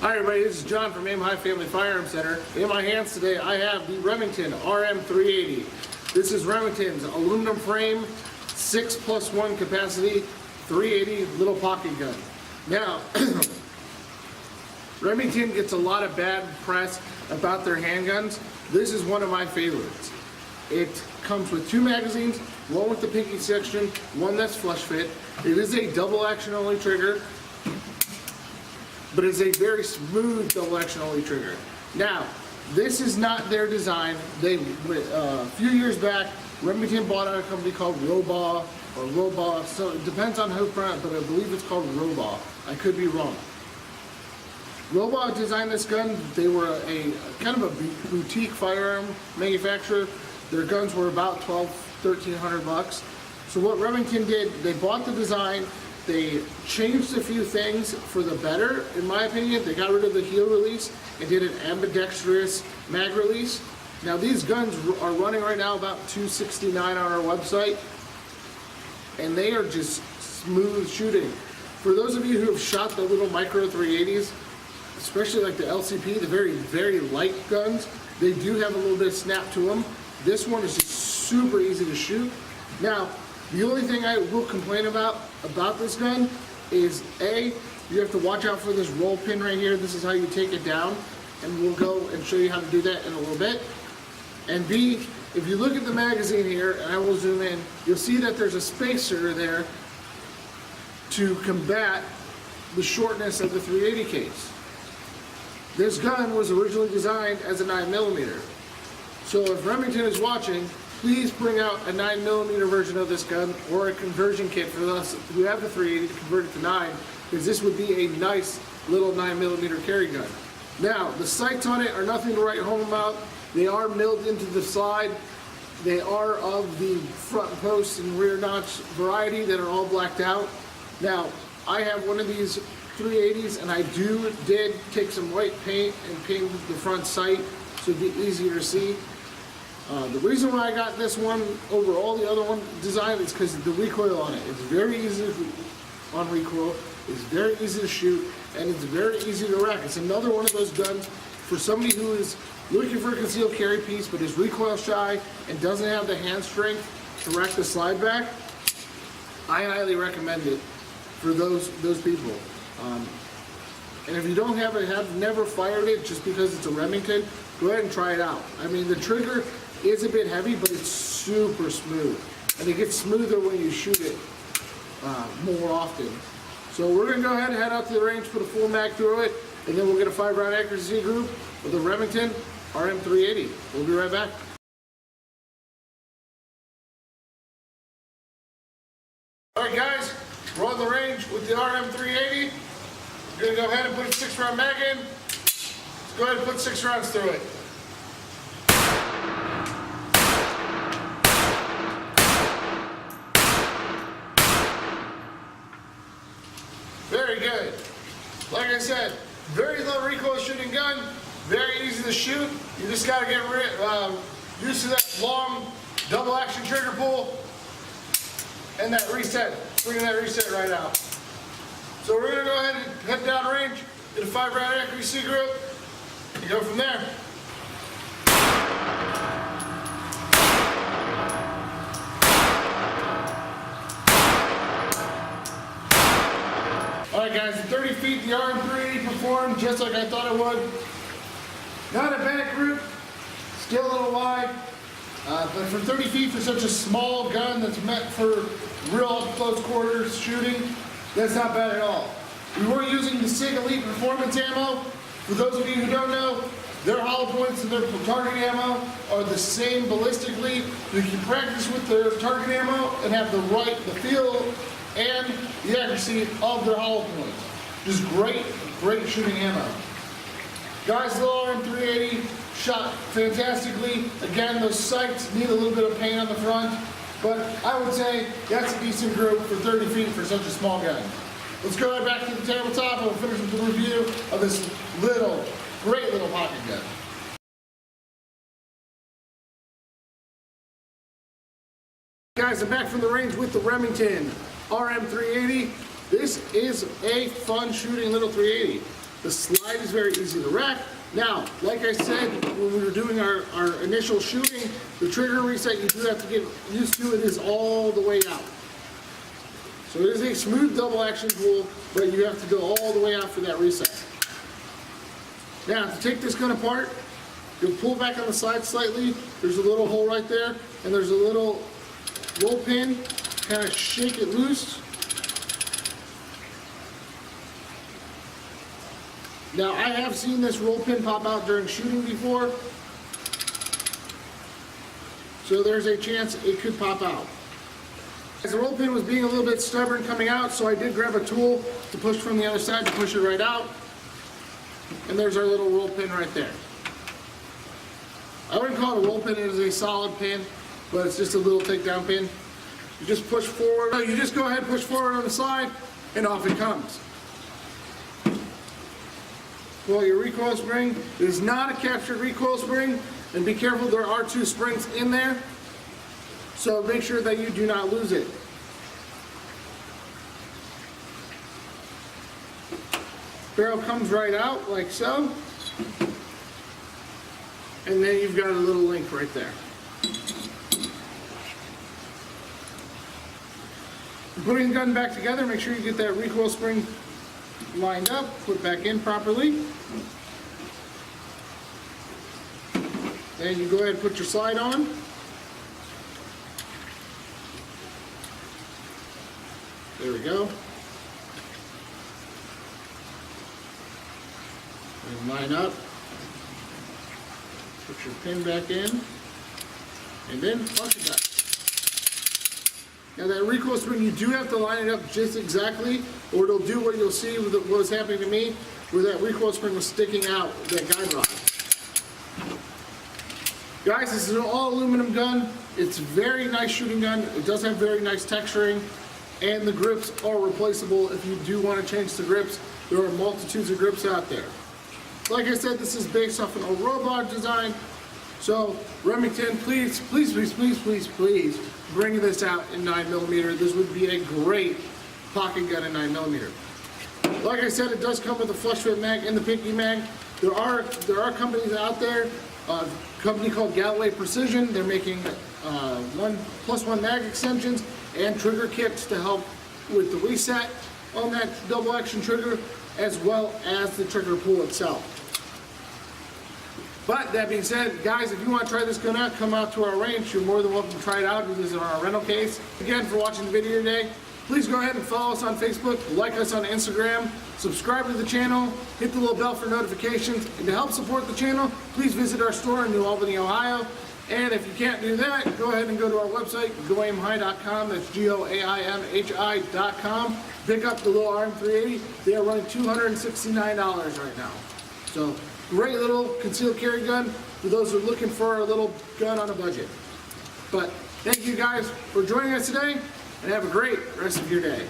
Hi everybody, this is John from Aim High Family Firearm Center. In my hands today I have the Remington RM380. This is Remington's aluminum frame, 6+1 capacity, 380 little pocket gun. Now, Remington gets a lot of bad press about their handguns. This is one of my favorites. It comes with two magazines, one with the pinky section, one that's flush fit. It is a double action only trigger, but it's a very smooth double action only trigger. Now, this is not their design. A few years back, Remington bought out a company called Robaugh or Robaugh, so it depends on who pronounce, but I believe it's called Robaugh. I could be wrong. Robaugh designed this gun. They were a kind of a boutique firearm manufacturer. Their guns were about $1,200–1,300. So what Remington did, they bought the design, they changed a few things for the better, in my opinion. They got rid of the heel release and did an ambidextrous mag release. Now these guns are running right now about $269 on our website, and they are just smooth shooting. For those of you who have shot the little micro 380s, especially like the LCP, the very, very light guns, they do have a little bit of snap to them. This one is just super easy to shoot. Now, the only thing I will complain about this gun is A, you have to watch out for this roll pin right here. This is how you take it down, and we'll go and show you how to do that in a little bit. And B, if you look at the magazine here, and I will zoom in, you'll see that there's a spacer there to combat the shortness of the 380 case. This gun was originally designed as a 9mm. So if Remington is watching, please bring out a 9mm version of this gun or a conversion kit for us who have the 380 to convert it to 9, because this would be a nice little 9mm carry gun. Now, the sights on it are nothing to write home about. They are milled into the side. They are of the front post and rear notch variety that are all blacked out. Now, I have one of these 380s, and I did take some white paint and paint the front sight so it'd be easier to see. The reason why I got this one over all the other one design is because the recoil on it. It's very easy on recoil, it's very easy to shoot, and it's very easy to rack. It's another one of those guns for somebody who is looking for a concealed carry piece but is recoil shy and doesn't have the hand strength to rack the slide back. I highly recommend it for those people. And if you don't have it, have never fired it just because it's a Remington, go ahead and try it out. I mean, the trigger is a bit heavy, but it's super smooth, and it gets smoother when you shoot it more often. So we're going to go ahead and head out to the range, put a full mag through it, and then we'll get a 5-round accuracy group with the Remington RM380. We'll be right back. Alright guys, we're on the range with the RM380. We're going to go ahead and put a 6-round mag in. Let's go ahead and put 6 rounds through it. Very good. Like I said, very low recoil shooting gun, very easy to shoot. You just got to get used to that long double action trigger pull and that reset, bringing that reset right out. So we're going to go ahead and head down range, get a 5-round accuracy group, and go from there. Alright guys, at 30 feet, the RM380 performed just like I thought it would. Not a bad group, still a little wide, but for 30 feet for such a small gun that's meant for real up close quarters shooting, that's not bad at all. We were using the SIG Elite Performance ammo. For those of you who don't know, their hollow points and their target ammo are the same ballistically. You can practice with their target ammo and have the feel and the accuracy of their hollow points. Just great shooting ammo. Guys, the little RM380 shot fantastically. Again, those sights need a little bit of paint on the front, but I would say that's a decent group for 30 feet for such a small gun. Let's go right back to the tabletop and we'll finish with the review of this great little pocket gun. Guys, I'm back from the range with the Remington RM380. This is a fun shooting little 380. The slide is very easy to rack. Now, like I said, when we were doing our initial shooting, the trigger reset you do have to get used to. It is all the way out. So it is a smooth double action tool, but you have to go all the way out for that reset. Now, to take this gun apart, you'll pull back on the side slightly. There's a little hole right there, and there's a little roll pin. Kind of shake it loose. Now, I have seen this roll pin pop out during shooting before, so there's a chance it could pop out. As the roll pin was being a little bit stubborn coming out, so I did grab a tool to push from the other side to push it right out. And there's our little roll pin right there. I wouldn't call it a roll pin, it is a solid pin, but it's just a little takedown pin. You just push forward, you just go ahead and push forward on the side, and off it comes. Well, your recoil spring is not a captured recoil spring, and be careful, there are 2 springs in there, so make sure that you do not lose it. Barrel comes right out like so, and then you've got a little link right there. Putting the gun back together, make sure you get that recoil spring lined up, put back in properly. Then you go ahead and put your slide on. There we go. And line up. Put your pin back in. And then flush it back. Now that recoil spring, you do have to line it up just exactly, or it'll do what you'll see with what was happening to me, where that recoil spring was sticking out, that guide rod. Guys, this is an all aluminum gun. It's a very nice shooting gun. It does have very nice texturing, and the grips are replaceable if you do want to change the grips. There are multitudes of grips out there. Like I said, this is based off an old robot design. So Remington, please, please, please, please, please, please bring this out in 9mm. This would be a great pocket gun in 9mm. Like I said, it does come with a flush fit mag and the pinky mag. There are companies out there. A company called Galloway Precision. They're making 1+1 mag extensions and trigger kits to help with the reset on that double action trigger, as well as the trigger pull itself. But that being said, guys, if you want to try this gun out, come out to our range. You're more than welcome to try it out. It is in our rental case. Again, for watching the video today, please go ahead and follow us on Facebook, like us on Instagram, subscribe to the channel, hit the little bell for notifications, and to help support the channel, please visit our store in New Albany, Ohio. And if you can't do that, go ahead and go to our website, goaimhi.com. That's GOAIMHI.com. Pick up the little RM380. They are running $269 right now. So, great little concealed carry gun for those who are looking for a little gun on a budget. But thank you guys for joining us today, and have a great rest of your day.